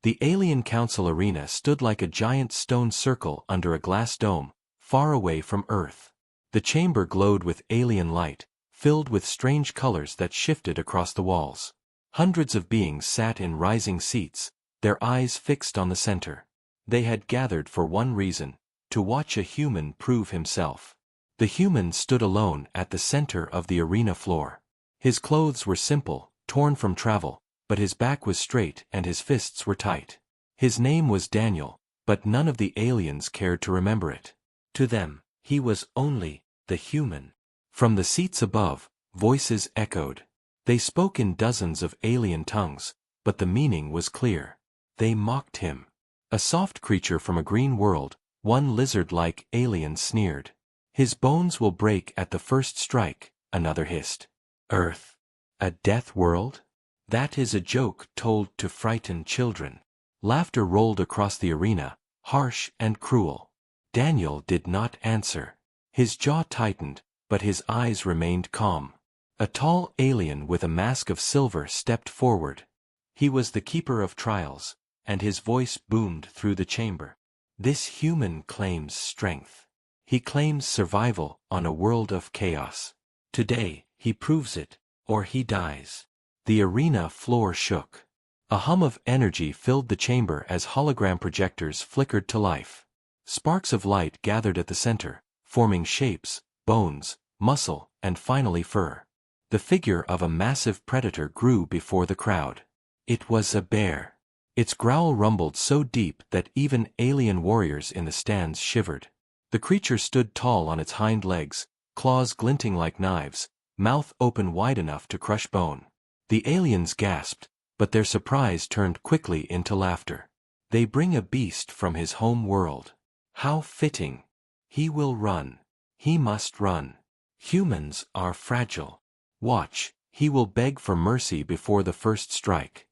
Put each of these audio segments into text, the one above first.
The alien council arena stood like a giant stone circle under a glass dome, far away from Earth. The chamber glowed with alien light, filled with strange colors that shifted across the walls. Hundreds of beings sat in rising seats, their eyes fixed on the center. They had gathered for one reason: to watch a human prove himself. The human stood alone at the center of the arena floor. His clothes were simple, torn from travel, but his back was straight and his fists were tight. His name was Daniel, but none of the aliens cared to remember it. To them, he was only the human. From the seats above, voices echoed. They spoke in dozens of alien tongues, but the meaning was clear. They mocked him. A soft creature from a green world, one lizard-like alien sneered. "His bones will break at the first strike," another hissed. "Earth? A death world? That is a joke told to frighten children." Laughter rolled across the arena, harsh and cruel. Daniel did not answer. His jaw tightened, but his eyes remained calm. A tall alien with a mask of silver stepped forward. He was the keeper of trials, and his voice boomed through the chamber. "This human claims strength. He claims survival on a world of chaos. Today, he proves it, or he dies." The arena floor shook. A hum of energy filled the chamber as hologram projectors flickered to life. Sparks of light gathered at the center, forming shapes, bones, muscle, and finally fur. The figure of a massive predator grew before the crowd. It was a bear. Its growl rumbled so deep that even alien warriors in the stands shivered. The creature stood tall on its hind legs, claws glinting like knives, mouth open wide enough to crush bone. The aliens gasped, but their surprise turned quickly into laughter. "They bring a beast from his home world. How fitting. He will run. He must run. Humans are fragile. Watch, he will beg for mercy before the first strike."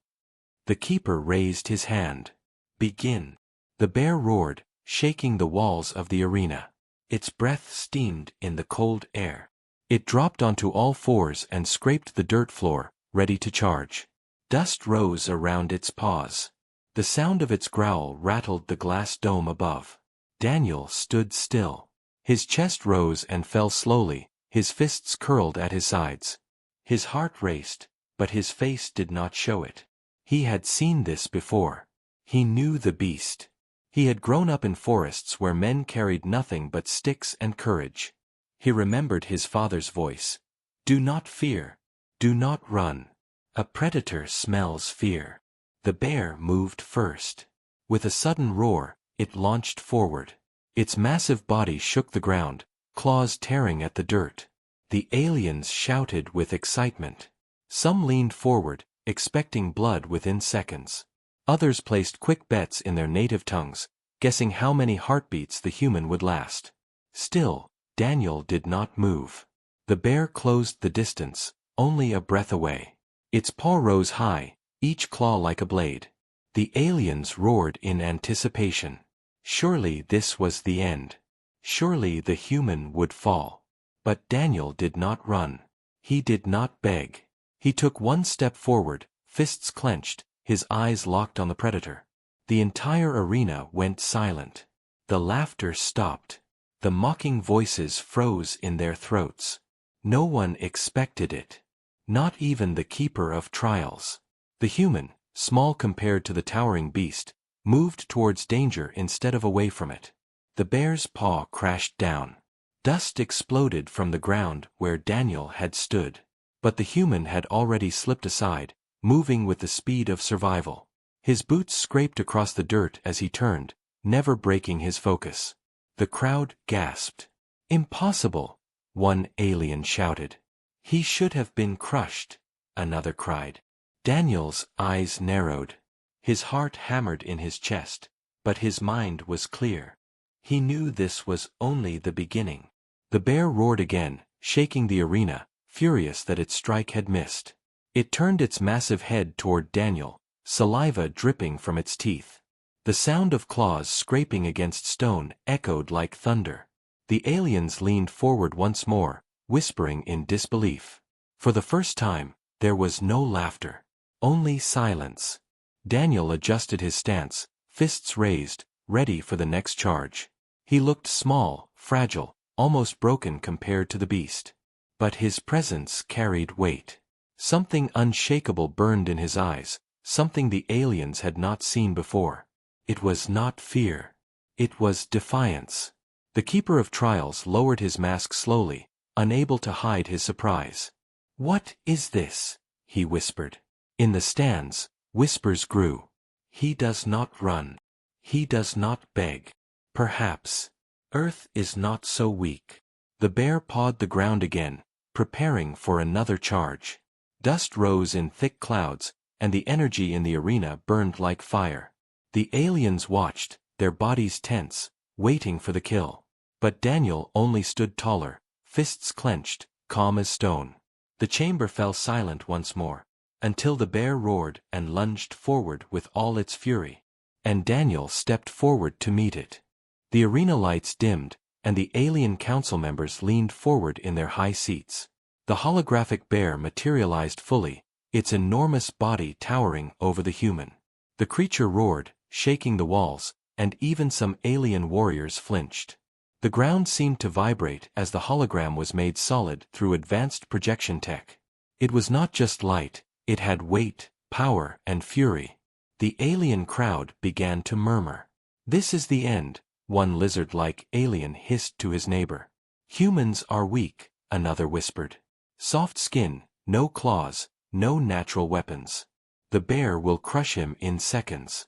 The keeper raised his hand. "Begin." The bear roared, shaking the walls of the arena. Its breath steamed in the cold air. It dropped onto all fours and scraped the dirt floor, ready to charge. Dust rose around its paws. The sound of its growl rattled the glass dome above. Daniel stood still. His chest rose and fell slowly, his fists curled at his sides. His heart raced, but his face did not show it. He had seen this before. He knew the beast. He had grown up in forests where men carried nothing but sticks and courage. He remembered his father's voice. "Do not fear. Do not run. A predator smells fear." The bear moved first. With a sudden roar, it launched forward. Its massive body shook the ground, claws tearing at the dirt. The aliens shouted with excitement. Some leaned forward, expecting blood within seconds. Others placed quick bets in their native tongues, guessing how many heartbeats the human would last. Still, Daniel did not move. The bear closed the distance, only a breath away. Its paw rose high, each claw like a blade. The aliens roared in anticipation. Surely this was the end. Surely the human would fall. But Daniel did not run. He did not beg. He took one step forward, fists clenched, his eyes locked on the predator. The entire arena went silent. The laughter stopped. The mocking voices froze in their throats. No one expected it. Not even the keeper of trials. The human, small compared to the towering beast, moved towards danger instead of away from it. The bear's paw crashed down. Dust exploded from the ground where Daniel had stood. But the human had already slipped aside, moving with the speed of survival. His boots scraped across the dirt as he turned, never breaking his focus. The crowd gasped. "Impossible!" one alien shouted. "He should have been crushed," another cried. Daniel's eyes narrowed. His heart hammered in his chest, but his mind was clear. He knew this was only the beginning. The bear roared again, shaking the arena, furious that its strike had missed. It turned its massive head toward Daniel, saliva dripping from its teeth. The sound of claws scraping against stone echoed like thunder. The aliens leaned forward once more, whispering in disbelief. For the first time, there was no laughter. Only silence. Daniel adjusted his stance, fists raised, ready for the next charge. He looked small, fragile, almost broken compared to the beast. But his presence carried weight. Something unshakable burned in his eyes, something the aliens had not seen before. It was not fear. It was defiance. The Keeper of Trials lowered his mask slowly, unable to hide his surprise. "What is this?" he whispered. In the stands, whispers grew. "He does not run. He does not beg. Perhaps Earth is not so weak." The bear pawed the ground again, preparing for another charge. Dust rose in thick clouds, and the energy in the arena burned like fire. The aliens watched, their bodies tense, waiting for the kill. But Daniel only stood taller, fists clenched, calm as stone. The chamber fell silent once more, until the bear roared and lunged forward with all its fury. And Daniel stepped forward to meet it. The arena lights dimmed, and the alien council members leaned forward in their high seats. The holographic bear materialized fully, its enormous body towering over the human. The creature roared, shaking the walls, and even some alien warriors flinched. The ground seemed to vibrate as the hologram was made solid through advanced projection tech. It was not just light, it had weight, power, and fury. The alien crowd began to murmur. "This is the end," one lizard-like alien hissed to his neighbor. "Humans are weak," another whispered. "Soft skin, no claws, no natural weapons. The bear will crush him in seconds."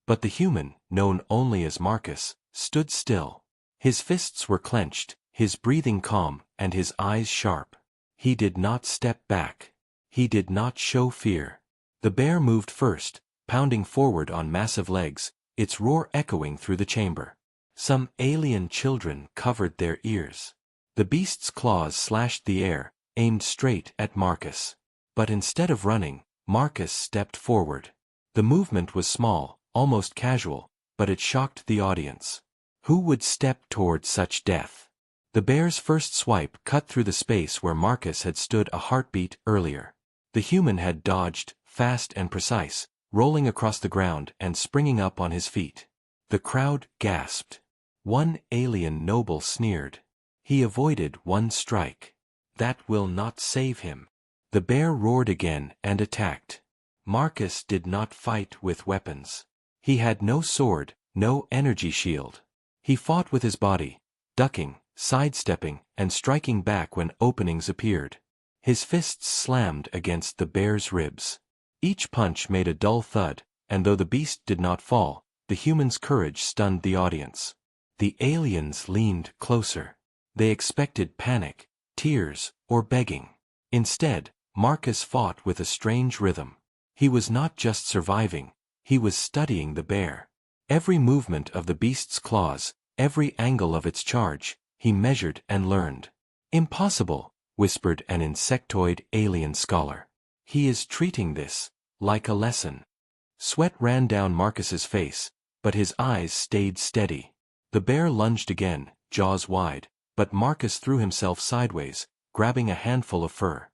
But the human, known only as Marcus, stood still. His fists were clenched, his breathing calm, and his eyes sharp. He did not step back. He did not show fear. The bear moved first, pounding forward on massive legs, its roar echoing through the chamber. Some alien children covered their ears. The beast's claws slashed the air, aimed straight at Marcus. But instead of running, Marcus stepped forward. The movement was small, almost casual, but it shocked the audience. Who would step toward such death? The bear's first swipe cut through the space where Marcus had stood a heartbeat earlier. The human had dodged, fast and precise, rolling across the ground and springing up on his feet. The crowd gasped. One alien noble sneered. "He avoided one strike. That will not save him." The bear roared again and attacked. Marcus did not fight with weapons. He had no sword, no energy shield. He fought with his body, ducking, sidestepping, and striking back when openings appeared. His fists slammed against the bear's ribs. Each punch made a dull thud, and though the beast did not fall, the human's courage stunned the audience. The aliens leaned closer. They expected panic, tears, or begging. Instead, Marcus fought with a strange rhythm. He was not just surviving, he was studying the bear. Every movement of the beast's claws, every angle of its charge, he measured and learned. "Impossible," whispered an insectoid alien scholar. "He is treating this like a lesson." Sweat ran down Marcus's face, but his eyes stayed steady. The bear lunged again, jaws wide, but Marcus threw himself sideways, grabbing a handful of fur.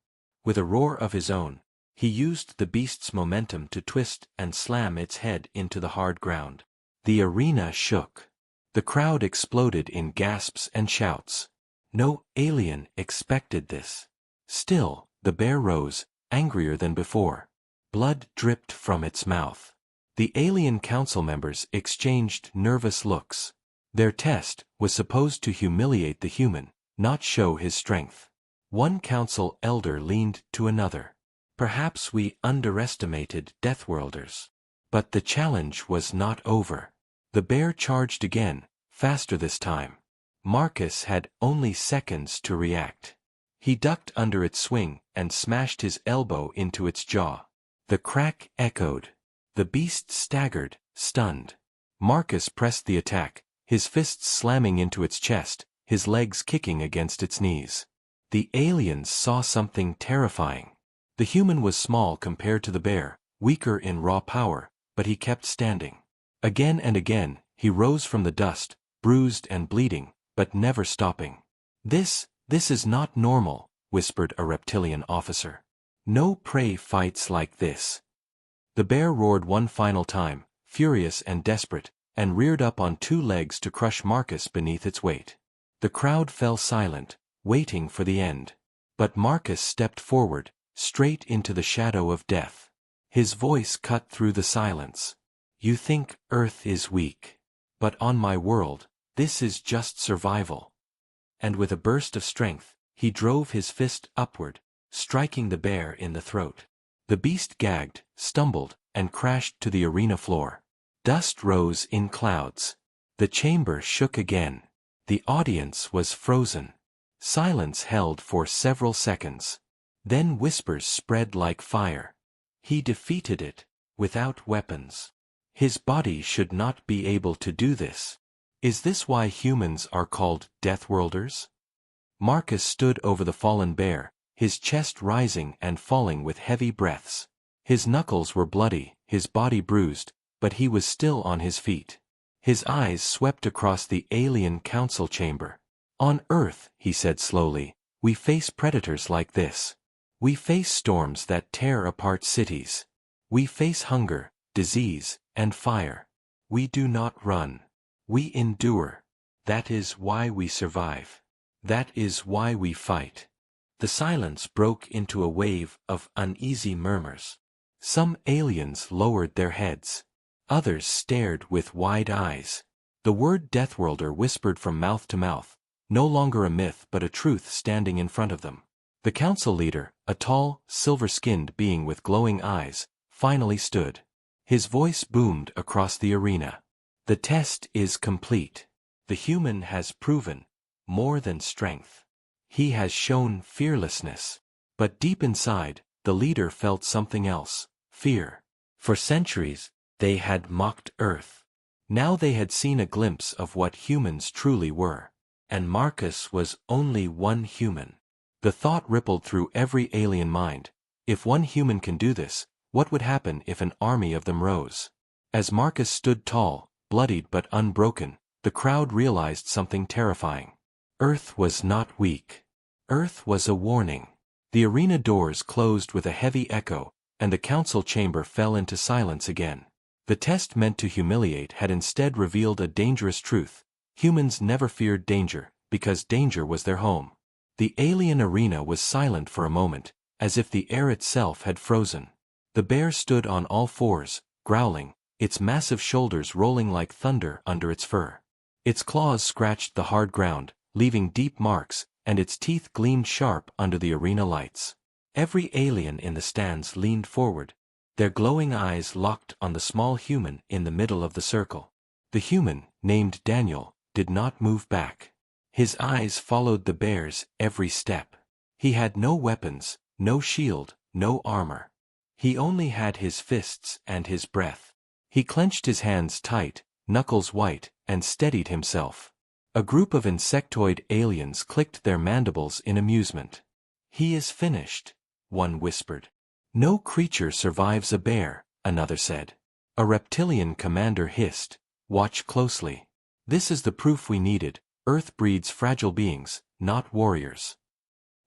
With a roar of his own, he used the beast's momentum to twist and slam its head into the hard ground. The arena shook. The crowd exploded in gasps and shouts. No alien expected this. Still, the bear rose, angrier than before. Blood dripped from its mouth. The alien council members exchanged nervous looks. Their test was supposed to humiliate the human, not show his strength. One council elder leaned to another. "Perhaps we underestimated Deathworlders." But the challenge was not over. The bear charged again, faster this time. Marcus had only seconds to react. He ducked under its swing and smashed his elbow into its jaw. The crack echoed. The beast staggered, stunned. Marcus pressed the attack, his fists slamming into its chest, his legs kicking against its knees. The aliens saw something terrifying. The human was small compared to the bear, weaker in raw power, but he kept standing. Again and again, he rose from the dust, bruised and bleeding, but never stopping. This is not normal," whispered a reptilian officer. "No prey fights like this." The bear roared one final time, furious and desperate, and reared up on two legs to crush Marcus beneath its weight. The crowd fell silent, waiting for the end. But Marcus stepped forward, straight into the shadow of death. His voice cut through the silence. "You think Earth is weak. But on my world, this is just survival." And with a burst of strength, he drove his fist upward, striking the bear in the throat. The beast gagged, stumbled, and crashed to the arena floor. Dust rose in clouds. The chamber shook again. The audience was frozen. Silence held for several seconds. Then whispers spread like fire. He defeated it, without weapons. His body should not be able to do this. Is this why humans are called Deathworlders? Marcus stood over the fallen bear, his chest rising and falling with heavy breaths. His knuckles were bloody, his body bruised, but he was still on his feet. His eyes swept across the alien council chamber. "On Earth," he said slowly, "we face predators like this. We face storms that tear apart cities. We face hunger, disease, and fire. We do not run. We endure. That is why we survive. That is why we fight." The silence broke into a wave of uneasy murmurs. Some aliens lowered their heads. Others stared with wide eyes. The word Deathworlder whispered from mouth to mouth, no longer a myth but a truth standing in front of them. The council leader, a tall, silver-skinned being with glowing eyes, finally stood. His voice boomed across the arena. "The test is complete. The human has proven more than strength. He has shown fearlessness." But deep inside, the leader felt something else: fear. For centuries, they had mocked Earth. Now they had seen a glimpse of what humans truly were. And Marcus was only one human. The thought rippled through every alien mind: if one human can do this, what would happen if an army of them rose? As Marcus stood tall, bloodied but unbroken, the crowd realized something terrifying. Earth was not weak. Earth was a warning. The arena doors closed with a heavy echo, and the council chamber fell into silence again. The test meant to humiliate had instead revealed a dangerous truth: humans never feared danger, because danger was their home. The alien arena was silent for a moment, as if the air itself had frozen. The bear stood on all fours, growling, its massive shoulders rolling like thunder under its fur. Its claws scratched the hard ground, leaving deep marks, and its teeth gleamed sharp under the arena lights. Every alien in the stands leaned forward, their glowing eyes locked on the small human in the middle of the circle. The human, named Daniel, did not move back. His eyes followed the bear's every step. He had no weapons, no shield, no armor. He only had his fists and his breath. He clenched his hands tight, knuckles white, and steadied himself. A group of insectoid aliens clicked their mandibles in amusement. "He is finished," one whispered. "No creature survives a bear," another said. A reptilian commander hissed, "Watch closely. This is the proof we needed. Earth breeds fragile beings, not warriors."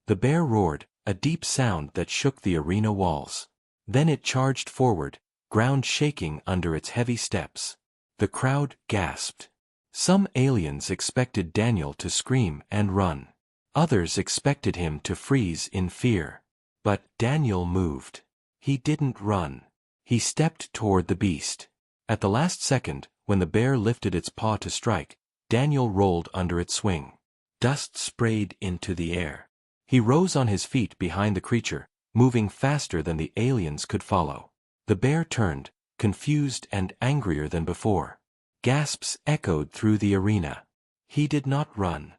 The bear roared, a deep sound that shook the arena walls. Then it charged forward, ground shaking under its heavy steps. The crowd gasped. Some aliens expected Daniel to scream and run. Others expected him to freeze in fear. But Daniel moved. He didn't run. He stepped toward the beast. At the last second, when the bear lifted its paw to strike, Daniel rolled under its swing. Dust sprayed into the air. He rose on his feet behind the creature, moving faster than the aliens could follow. The bear turned, confused and angrier than before. Gasps echoed through the arena. "He did not run,"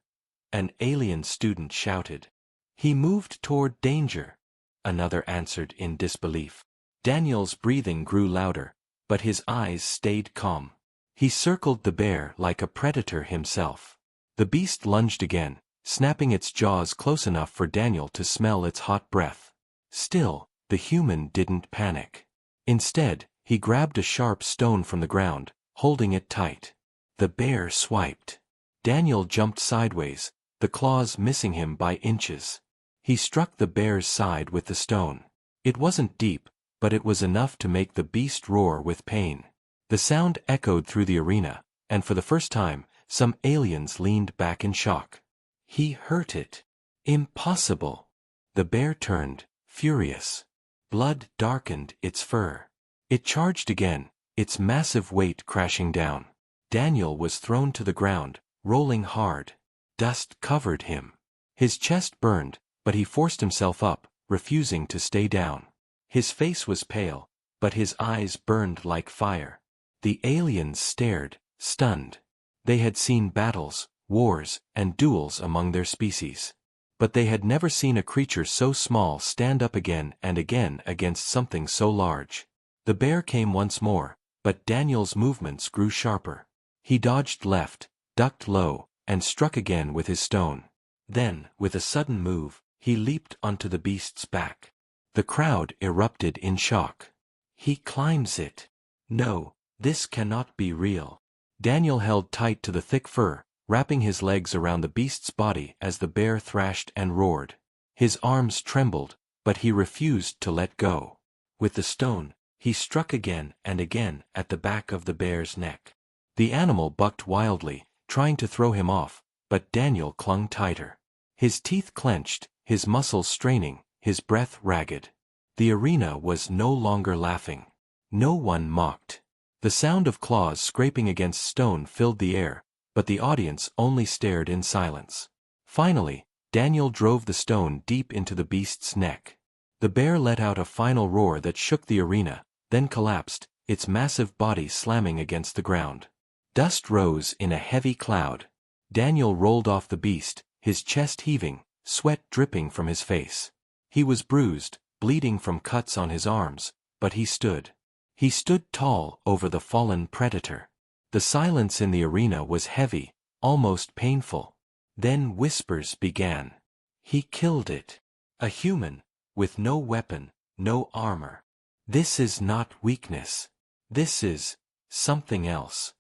an alien student shouted. "He moved toward danger," another answered in disbelief. Daniel's breathing grew louder, but his eyes stayed calm. He circled the bear like a predator himself. The beast lunged again, snapping its jaws close enough for Daniel to smell its hot breath. Still, the human didn't panic. Instead, he grabbed a sharp stone from the ground, holding it tight. The bear swiped. Daniel jumped sideways, the claws missing him by inches. He struck the bear's side with the stone. It wasn't deep, but it was enough to make the beast roar with pain. The sound echoed through the arena, and for the first time, some aliens leaned back in shock. He hurt it. Impossible. The bear turned, furious. Blood darkened its fur. It charged again, its massive weight crashing down. Daniel was thrown to the ground, rolling hard. Dust covered him. His chest burned, but he forced himself up, refusing to stay down. His face was pale, but his eyes burned like fire. The aliens stared, stunned. They had seen battles, wars, and duels among their species. But they had never seen a creature so small stand up again and again against something so large. The bear came once more, but Daniel's movements grew sharper. He dodged left, ducked low, and struck again with his stone. Then, with a sudden move, he leaped onto the beast's back. The crowd erupted in shock. He climbs it. No, this cannot be real. Daniel held tight to the thick fur, wrapping his legs around the beast's body as the bear thrashed and roared. His arms trembled, but he refused to let go. With the stone, he struck again and again at the back of the bear's neck. The animal bucked wildly, trying to throw him off, but Daniel clung tighter. His teeth clenched, his muscles straining, his breath ragged. The arena was no longer laughing. No one mocked. The sound of claws scraping against stone filled the air, but the audience only stared in silence. Finally, Daniel drove the stone deep into the beast's neck. The bear let out a final roar that shook the arena, then collapsed, its massive body slamming against the ground. Dust rose in a heavy cloud. Daniel rolled off the beast, his chest heaving, sweat dripping from his face. He was bruised, bleeding from cuts on his arms, but he stood. He stood tall over the fallen predator. The silence in the arena was heavy, almost painful. Then whispers began. He killed it. A human, with no weapon, no armor. This is not weakness. This is something else.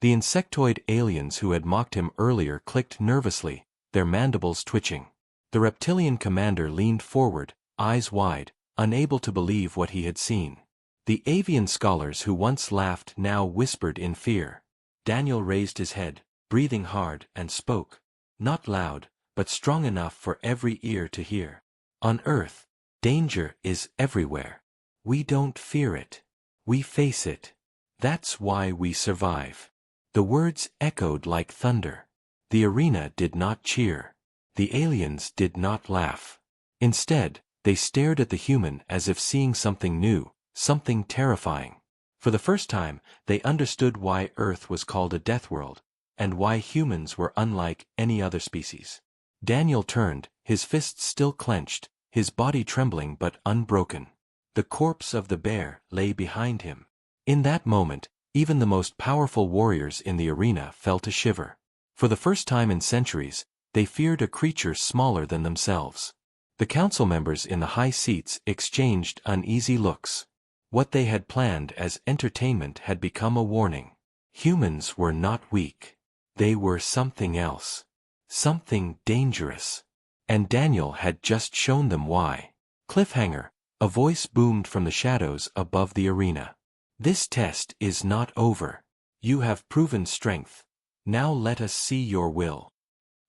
The insectoid aliens who had mocked him earlier clicked nervously, their mandibles twitching. The reptilian commander leaned forward, eyes wide, unable to believe what he had seen. The avian scholars who once laughed now whispered in fear. Daniel raised his head, breathing hard, and spoke. Not loud, but strong enough for every ear to hear. On Earth, danger is everywhere. We don't fear it. We face it. That's why we survive. The words echoed like thunder. The arena did not cheer. The aliens did not laugh. Instead, they stared at the human as if seeing something new, something terrifying. For the first time, they understood why Earth was called a death world, and why humans were unlike any other species. Daniel turned, his fists still clenched, his body trembling but unbroken. The corpse of the bear lay behind him. In that moment, even the most powerful warriors in the arena felt a shiver. For the first time in centuries, they feared a creature smaller than themselves. The council members in the high seats exchanged uneasy looks. What they had planned as entertainment had become a warning. Humans were not weak. They were something else. Something dangerous. And Daniel had just shown them why. Cliffhanger. A voice boomed from the shadows above the arena. This test is not over. You have proven strength. Now let us see your will.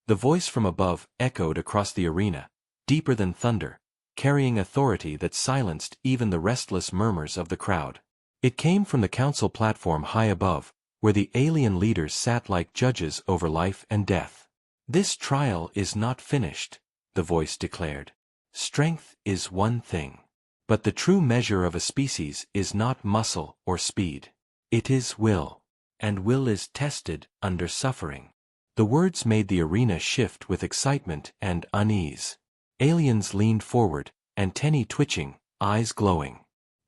The voice from above echoed across the arena, deeper than thunder, carrying authority that silenced even the restless murmurs of the crowd. It came from the council platform high above, where the alien leaders sat like judges over life and death. This trial is not finished, the voice declared. Strength is one thing. But the true measure of a species is not muscle or speed. It is will. And will is tested under suffering. The words made the arena shift with excitement and unease. Aliens leaned forward, antennae twitching, eyes glowing.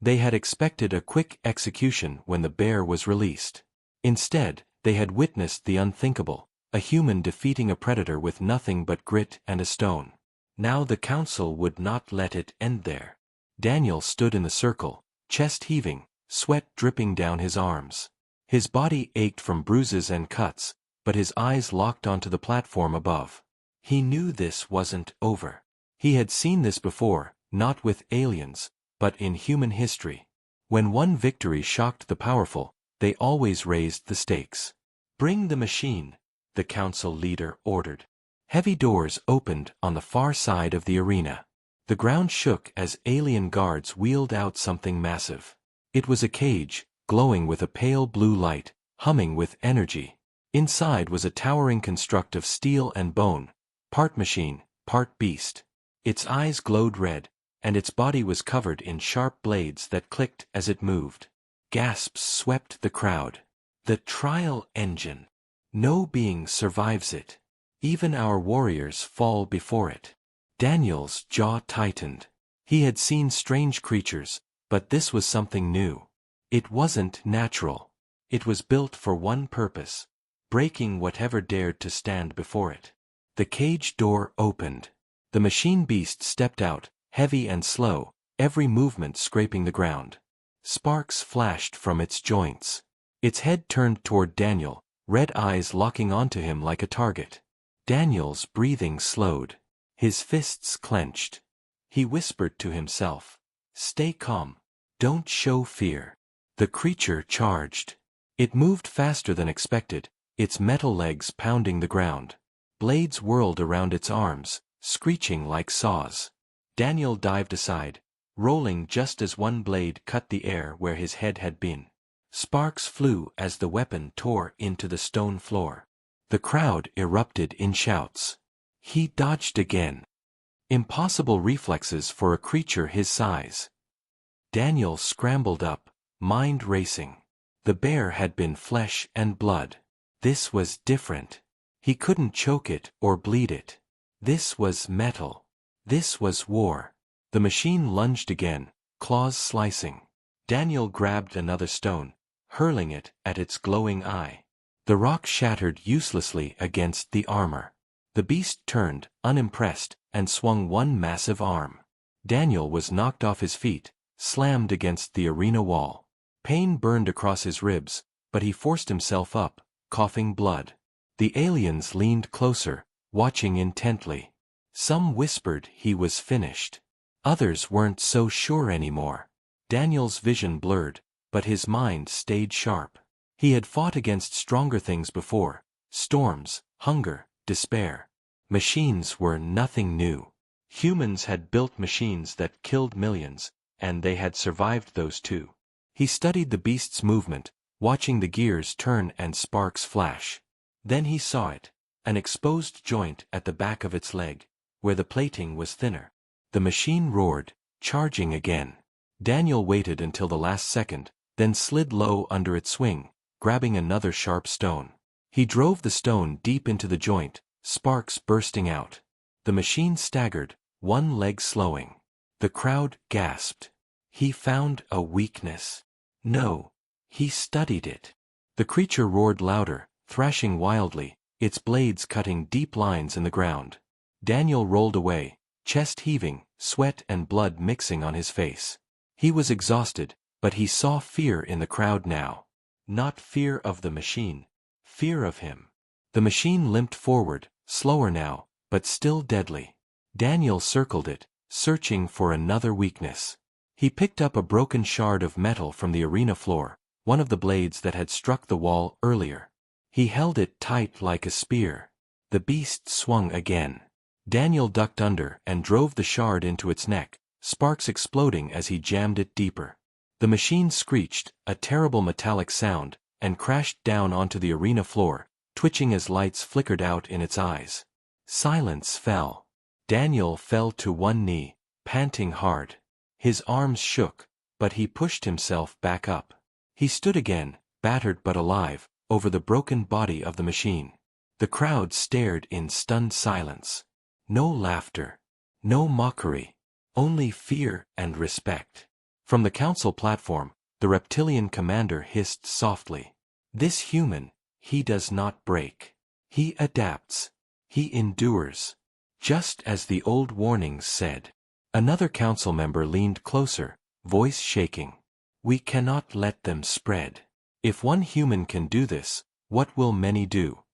They had expected a quick execution when the bear was released. Instead, they had witnessed the unthinkable, a human defeating a predator with nothing but grit and a stone. Now the council would not let it end there. Daniel stood in the circle, chest heaving, sweat dripping down his arms. His body ached from bruises and cuts, but his eyes locked onto the platform above. He knew this wasn't over. He had seen this before, not with aliens, but in human history. When one victory shocked the powerful, they always raised the stakes. "Bring the machine," the council leader ordered. Heavy doors opened on the far side of the arena. The ground shook as alien guards wheeled out something massive. It was a cage, glowing with a pale blue light, humming with energy. Inside was a towering construct of steel and bone, part machine, part beast. Its eyes glowed red, and its body was covered in sharp blades that clicked as it moved. Gasps swept the crowd. "The trial engine. No being survives it. Even our warriors fall before it." Daniel's jaw tightened. He had seen strange creatures, but this was something new. It wasn't natural. It was built for one purpose: breaking whatever dared to stand before it. The cage door opened. The machine beast stepped out, heavy and slow, every movement scraping the ground. Sparks flashed from its joints. Its head turned toward Daniel, red eyes locking onto him like a target. Daniel's breathing slowed. His fists clenched. He whispered to himself, "Stay calm. Don't show fear." The creature charged. It moved faster than expected, its metal legs pounding the ground. Blades whirled around its arms, screeching like saws. Daniel dived aside, rolling just as one blade cut the air where his head had been. Sparks flew as the weapon tore into the stone floor. The crowd erupted in shouts. He dodged again. Impossible reflexes for a creature his size. Daniel scrambled up, mind racing. The bear had been flesh and blood. This was different. He couldn't choke it or bleed it. This was metal. This was war. The machine lunged again, claws slicing. Daniel grabbed another stone, hurling it at its glowing eye. The rock shattered uselessly against the armor. The beast turned, unimpressed, and swung one massive arm. Daniel was knocked off his feet, slammed against the arena wall. Pain burned across his ribs, but he forced himself up, coughing blood. The aliens leaned closer, watching intently. Some whispered he was finished. Others weren't so sure anymore. Daniel's vision blurred, but his mind stayed sharp. He had fought against stronger things before: storms, hunger, despair. Machines were nothing new. Humans had built machines that killed millions, and they had survived those too. He studied the beast's movement, watching the gears turn and sparks flash. Then he saw it, an exposed joint at the back of its leg, where the plating was thinner. The machine roared, charging again. Daniel waited until the last second, then slid low under its swing, grabbing another sharp stone. He drove the stone deep into the joint, sparks bursting out. The machine staggered, one leg slowing. The crowd gasped. He found a weakness. No, he studied it. The creature roared louder, thrashing wildly, its blades cutting deep lines in the ground. Daniel rolled away, chest heaving, sweat and blood mixing on his face. He was exhausted, but he saw fear in the crowd now. Not fear of the machine, fear of him. The machine limped forward, slower now, but still deadly. Daniel circled it, searching for another weakness. He picked up a broken shard of metal from the arena floor, one of the blades that had struck the wall earlier. He held it tight like a spear. The beast swung again. Daniel ducked under and drove the shard into its neck, sparks exploding as he jammed it deeper. The machine screeched, a terrible metallic sound, and crashed down onto the arena floor, twitching as lights flickered out in its eyes. Silence fell. Daniel fell to one knee, panting hard. His arms shook, but he pushed himself back up. He stood again, battered but alive, over the broken body of the machine. The crowd stared in stunned silence. No laughter. No mockery. Only fear and respect. From the council platform, the reptilian commander hissed softly. "This human, he does not break. He adapts. He endures. Just as the old warnings said." Another council member leaned closer, voice shaking. "We cannot let them spread. If one human can do this, what will many do?"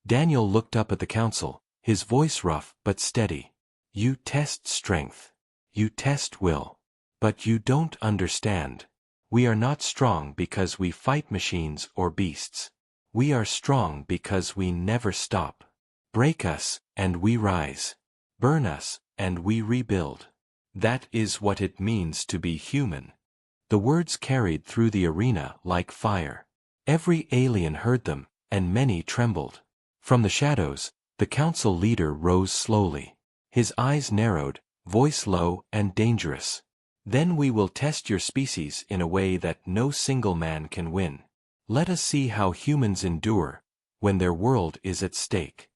Daniel looked up at the council, his voice rough but steady. "You test strength. You test will. But you don't understand. We are not strong because we fight machines or beasts. We are strong because we never stop. Break us, and we rise. Burn us, and we rebuild. That is what it means to be human. The words carried through the arena like fire. Every alien heard them, and many trembled. From the shadows, the council leader rose slowly. His eyes narrowed, voice low and dangerous. Then we will test your species in a way that no single man can win. Let us see how humans endure when their world is at stake.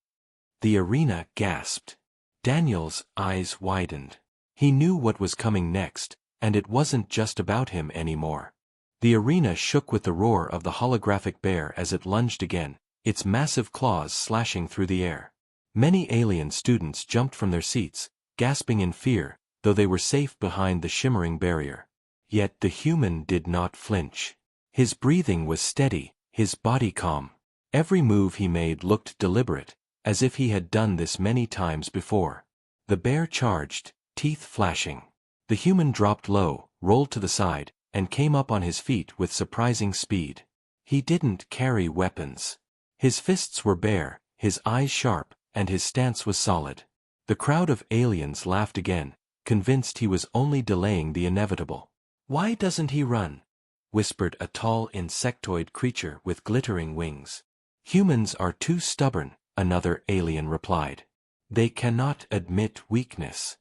The arena gasped. Daniel's eyes widened. He knew what was coming next, and it wasn't just about him anymore. The arena shook with the roar of the holographic bear as it lunged again, its massive claws slashing through the air. Many alien students jumped from their seats, gasping in fear, though they were safe behind the shimmering barrier. Yet the human did not flinch. His breathing was steady, his body calm. Every move he made looked deliberate, as if he had done this many times before. The bear charged, teeth flashing. The human dropped low, rolled to the side, and came up on his feet with surprising speed. He didn't carry weapons. His fists were bare, his eyes sharp, and his stance was solid. The crowd of aliens laughed again, convinced he was only delaying the inevitable. "Why doesn't he run?" whispered a tall insectoid creature with glittering wings. "Humans are too stubborn," another alien replied. "They cannot admit weakness."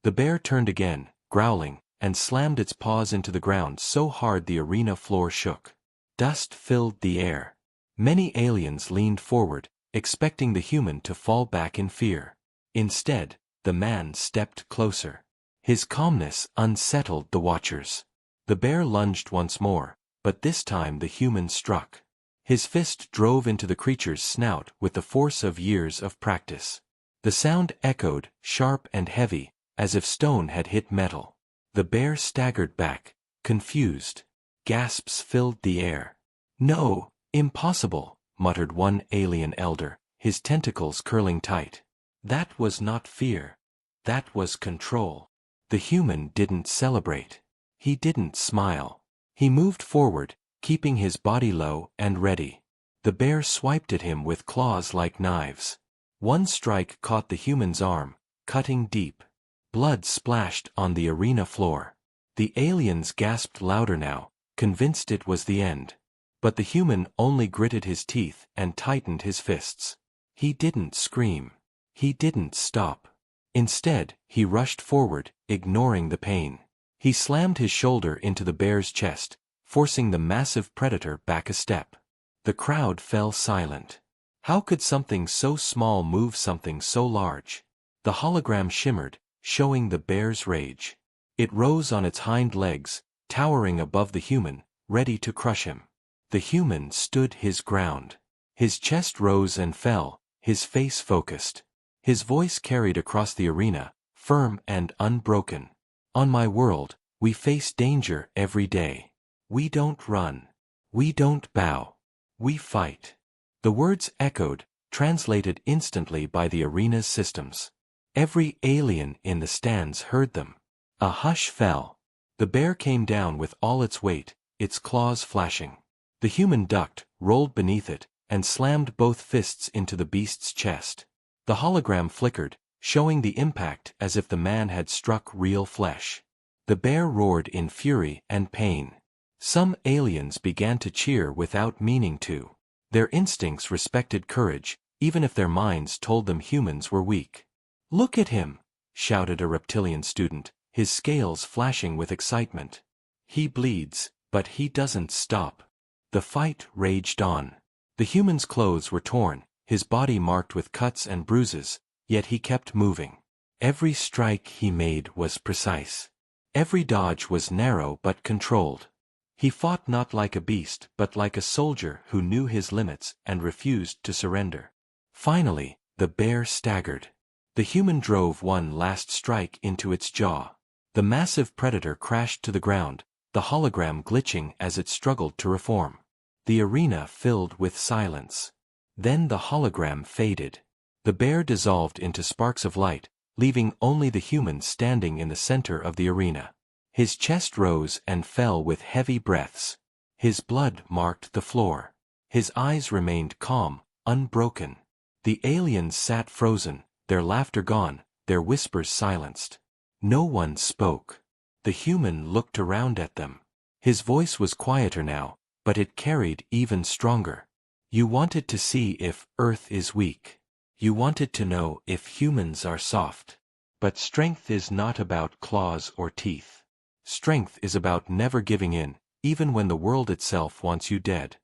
The bear turned again, growling, and slammed its paws into the ground so hard the arena floor shook. Dust filled the air. Many aliens leaned forward, expecting the human to fall back in fear. Instead, the man stepped closer. His calmness unsettled the watchers. The bear lunged once more, but this time the human struck. His fist drove into the creature's snout with the force of years of practice. The sound echoed, sharp and heavy, as if stone had hit metal. The bear staggered back, confused. Gasps filled the air. "No, impossible," muttered one alien elder, his tentacles curling tight. That was not fear. That was control. The human didn't celebrate. He didn't smile. He moved forward, keeping his body low and ready. The bear swiped at him with claws like knives. One strike caught the human's arm, cutting deep. Blood splashed on the arena floor. The aliens gasped louder now, convinced it was the end. But the human only gritted his teeth and tightened his fists. He didn't scream. He didn't stop. Instead, he rushed forward, ignoring the pain. He slammed his shoulder into the bear's chest, forcing the massive predator back a step. The crowd fell silent. How could something so small move something so large? The hologram shimmered, showing the bear's rage. It rose on its hind legs, towering above the human, ready to crush him. The human stood his ground. His chest rose and fell, his face focused. His voice carried across the arena, firm and unbroken. "On my world, we face danger every day. We don't run. We don't bow. We fight." The words echoed, translated instantly by the arena's systems. Every alien in the stands heard them. A hush fell. The bear came down with all its weight, its claws flashing. The human ducked, rolled beneath it, and slammed both fists into the beast's chest. The hologram flickered, showing the impact as if the man had struck real flesh. The bear roared in fury and pain. Some aliens began to cheer without meaning to. Their instincts respected courage, even if their minds told them humans were weak. "Look at him!" shouted a reptilian student, his scales flashing with excitement. "He bleeds, but he doesn't stop." The fight raged on. The human's clothes were torn, his body marked with cuts and bruises, yet he kept moving. Every strike he made was precise. Every dodge was narrow but controlled. He fought not like a beast but like a soldier who knew his limits and refused to surrender. Finally, the bear staggered. The human drove one last strike into its jaw. The massive predator crashed to the ground, the hologram glitching as it struggled to reform. The arena filled with silence. Then the hologram faded. The bear dissolved into sparks of light, leaving only the human standing in the center of the arena. His chest rose and fell with heavy breaths. His blood marked the floor. His eyes remained calm, unbroken. The aliens sat frozen, their laughter gone, their whispers silenced. No one spoke. The human looked around at them. His voice was quieter now, but it carried even stronger. You wanted to see if Earth is weak. You wanted to know if humans are soft. But strength is not about claws or teeth. Strength is about never giving in, even when the world itself wants you dead.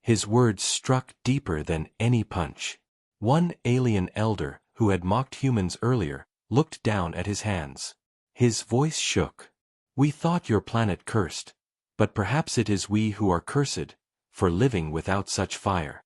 His words struck deeper than any punch. One alien elder, who had mocked humans earlier, looked down at his hands. His voice shook. We thought your planet cursed, but perhaps it is we who are cursed, for living without such fire.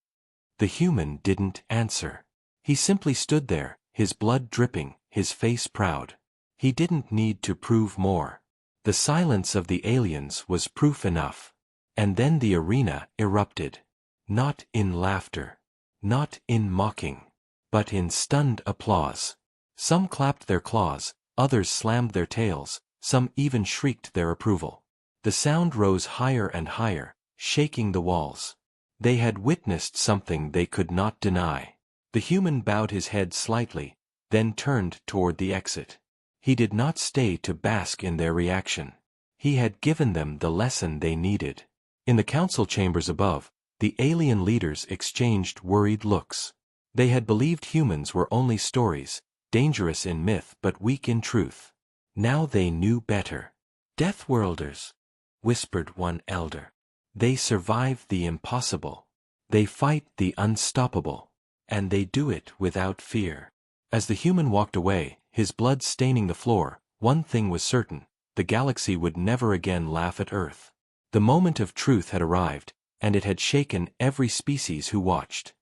The human didn't answer. He simply stood there, his blood dripping, his face proud. He didn't need to prove more. The silence of the aliens was proof enough. And then the arena erupted. Not in laughter. Not in mocking. But in stunned applause. Some clapped their claws, others slammed their tails, some even shrieked their approval. The sound rose higher and higher, shaking the walls. They had witnessed something they could not deny. The human bowed his head slightly, then turned toward the exit. He did not stay to bask in their reaction. He had given them the lesson they needed. In the council chambers above, the alien leaders exchanged worried looks. They had believed humans were only stories, dangerous in myth but weak in truth. Now they knew better. Deathworlders, whispered one elder. They survive the impossible. They fight the unstoppable. And they do it without fear. As the human walked away, his blood staining the floor, one thing was certain: the galaxy would never again laugh at Earth. The moment of truth had arrived, and it had shaken every species who watched.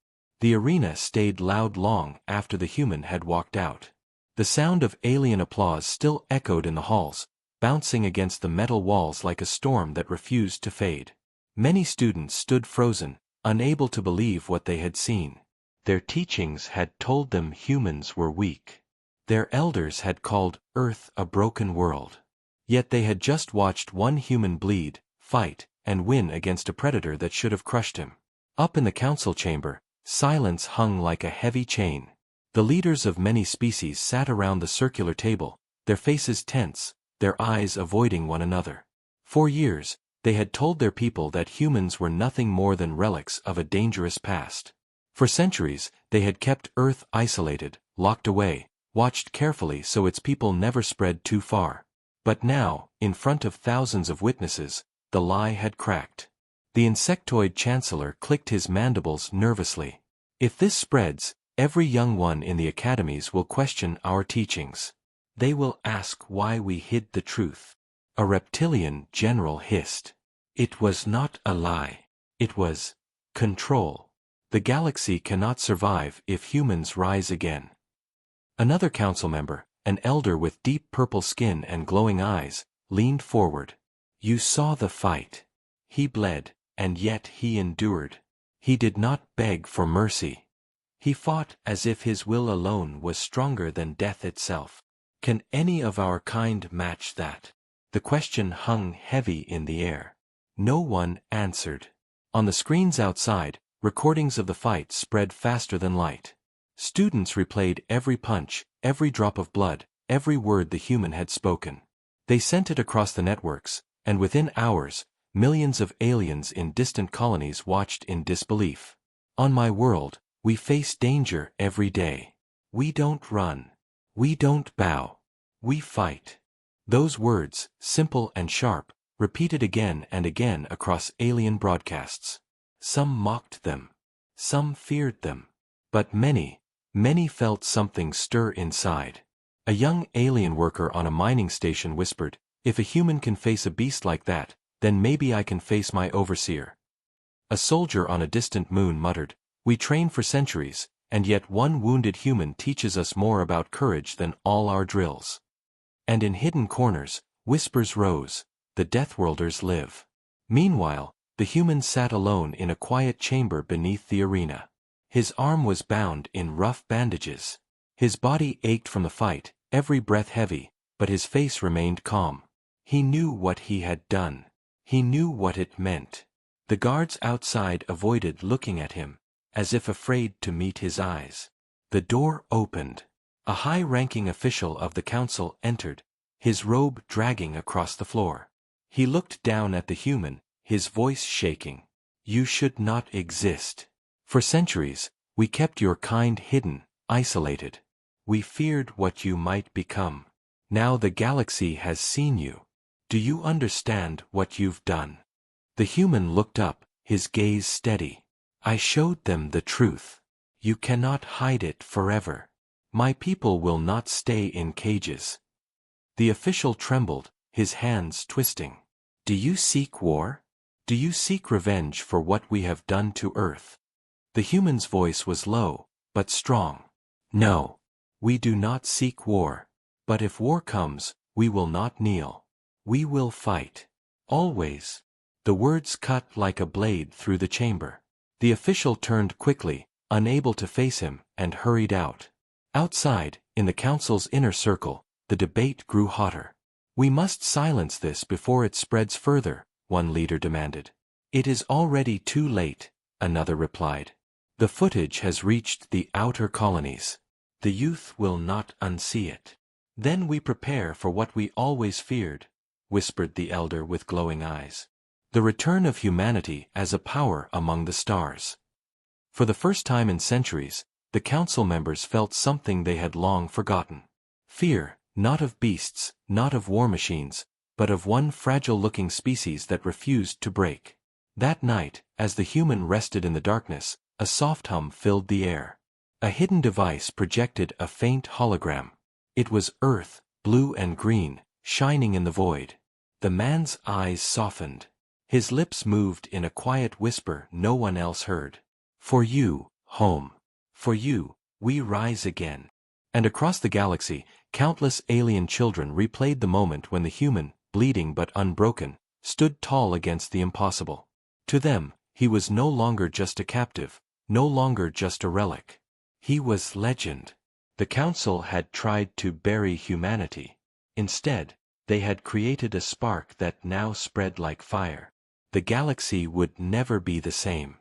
The arena stayed loud long after the human had walked out. The sound of alien applause still echoed in the halls, bouncing against the metal walls like a storm that refused to fade. Many students stood frozen, unable to believe what they had seen. Their teachings had told them humans were weak. Their elders had called Earth a broken world. Yet they had just watched one human bleed, fight, and win against a predator that should have crushed him. Up in the council chamber, silence hung like a heavy chain. The leaders of many species sat around the circular table, their faces tense, their eyes avoiding one another. For years, they had told their people that humans were nothing more than relics of a dangerous past. For centuries, they had kept Earth isolated, locked away, watched carefully so its people never spread too far. But now, in front of thousands of witnesses, the lie had cracked. The insectoid chancellor clicked his mandibles nervously. If this spreads, every young one in the academies will question our teachings. They will ask why we hid the truth. A reptilian general hissed. It was not a lie. It was control. The galaxy cannot survive if humans rise again. Another council member, an elder with deep purple skin and glowing eyes, leaned forward. You saw the fight. He bled, and yet he endured. He did not beg for mercy. He fought as if his will alone was stronger than death itself. Can any of our kind match that? The question hung heavy in the air. No one answered. On the screens outside, recordings of the fight spread faster than light. Students replayed every punch, every drop of blood, every word the human had spoken. They sent it across the networks, and within hours, millions of aliens in distant colonies watched in disbelief. On my world, we face danger every day. We don't run. We don't bow. We fight. Those words, simple and sharp, repeated again and again across alien broadcasts. Some mocked them. Some feared them. But many felt something stir inside. A young alien worker on a mining station whispered, "If a human can face a beast like that, then maybe I can face my overseer." A soldier on a distant moon muttered, "We train for centuries, and yet one wounded human teaches us more about courage than all our drills." And in hidden corners, whispers rose, "The Deathworlders live." Meanwhile, the human sat alone in a quiet chamber beneath the arena. His arm was bound in rough bandages. His body ached from the fight, every breath heavy, but his face remained calm. He knew what he had done. He knew what it meant. The guards outside avoided looking at him, as if afraid to meet his eyes. The door opened. A high-ranking official of the council entered, his robe dragging across the floor. He looked down at the human, his voice shaking. You should not exist. For centuries, we kept your kind hidden, isolated. We feared what you might become. Now the galaxy has seen you. Do you understand what you've done? The human looked up, his gaze steady. I showed them the truth. You cannot hide it forever. My people will not stay in cages. The official trembled, his hands twisting. Do you seek war? Do you seek revenge for what we have done to Earth? The human's voice was low, but strong. No. We do not seek war. But if war comes, we will not kneel. We will fight. Always. The words cut like a blade through the chamber. The official turned quickly, unable to face him, and hurried out. Outside, in the council's inner circle, the debate grew hotter. We must silence this before it spreads further, one leader demanded. It is already too late, another replied. The footage has reached the outer colonies. The youth will not unsee it. Then we prepare for what we always feared, whispered the elder with glowing eyes. The return of humanity as a power among the stars. For the first time in centuries, the council members felt something they had long forgotten. Fear, not of beasts, not of war machines, but of one fragile-looking species that refused to break. That night, as the human rested in the darkness, a soft hum filled the air. A hidden device projected a faint hologram. It was Earth, blue and green, shining in the void. The man's eyes softened. His lips moved in a quiet whisper no one else heard. For you, home. For you, we rise again. And across the galaxy, countless alien children replayed the moment when the human, bleeding but unbroken, stood tall against the impossible. To them, he was no longer just a captive, no longer just a relic. He was legend. The council had tried to bury humanity. Instead, they had created a spark that now spread like fire. The galaxy would never be the same.